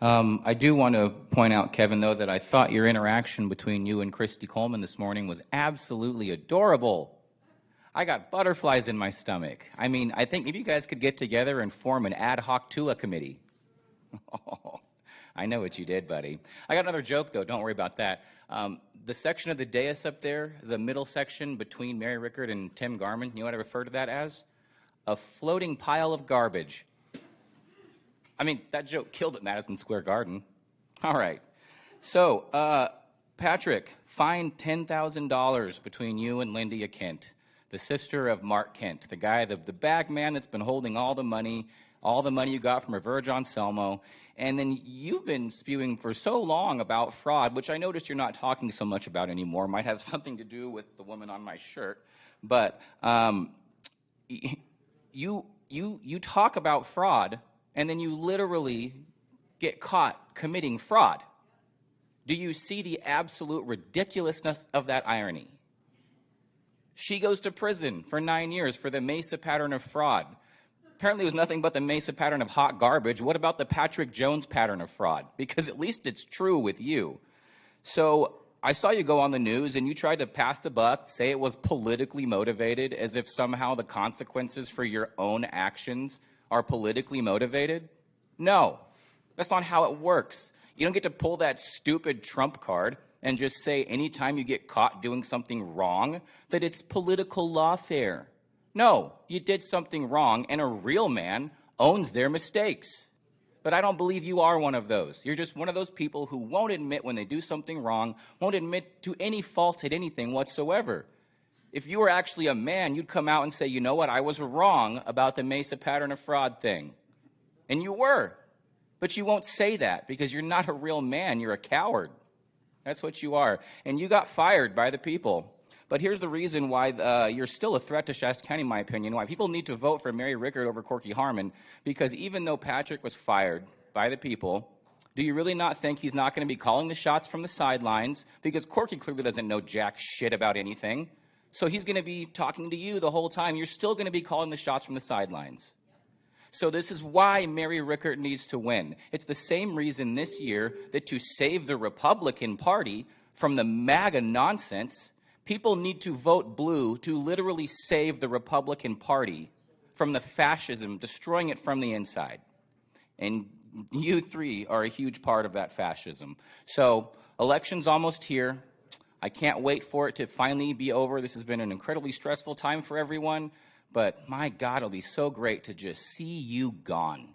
I do want to point out, Kevin, though, that I thought your interaction between you and Christy Coleman this morning was absolutely adorable. I got butterflies in my stomach. I mean, I think maybe you guys could get together and form an ad hoc Tula committee. I know what you did, buddy. I got another joke, though. Don't worry about that. The section of the dais up there, the middle section between Mary Rickard and Tim Garman, you know what I refer to that as? A floating pile of garbage. I mean, that joke killed at Madison Square Garden. All right. So, Patrick, fine $10,000 between you and Lydia Kent, the sister of Mark Kent, the guy, the bag man that's been holding all the money you got from Revere John Selmo. And then you've been spewing for so long about fraud, which I noticed you're not talking so much about anymore. Might have something to do with the woman on my shirt. But you talk about fraud, and then you literally get caught committing fraud. Do you see the absolute ridiculousness of that irony? She goes to prison for 9 years for the Mesa pattern of fraud. Apparently it was nothing but the Mesa pattern of hot garbage. What about the Patrick Jones pattern of fraud? Because at least it's true with you. So I saw you go on the news and you tried to pass the buck, say it was politically motivated, as if somehow the consequences for your own actions are politically motivated. No, that's not how it works. You don't get to pull that stupid Trump card and just say anytime you get caught doing something wrong that it's political lawfare. No, you did something wrong, and a real man owns their mistakes. But I don't believe you are one of those. You're just one of those people who won't admit when they do something wrong, won't admit to any fault at anything whatsoever. If you were actually a man, you'd come out and say, you know what, I was wrong about the Mesa pattern of fraud thing. And you were. But you won't say that because you're not a real man. You're a coward. That's what you are. And you got fired by the people. But here's the reason why you're still a threat to Shasta County, in my opinion, why people need to vote for Mary Rickard over Corky Harmon, because even though Patrick was fired by the people, do you really not think he's not going to be calling the shots from the sidelines? Because Corky clearly doesn't know jack shit about anything. So he's going to be talking to you the whole time. You're still going to be calling the shots from the sidelines. So this is why Mary Rickard needs to win. It's the same reason this year that to save the Republican Party from the MAGA nonsense, people need to vote blue to literally save the Republican Party from the fascism, destroying it from the inside. And you three are a huge part of that fascism. So election's almost here. I can't wait for it to finally be over. This has been an incredibly stressful time for everyone. But my God, it'll be so great to just see you gone.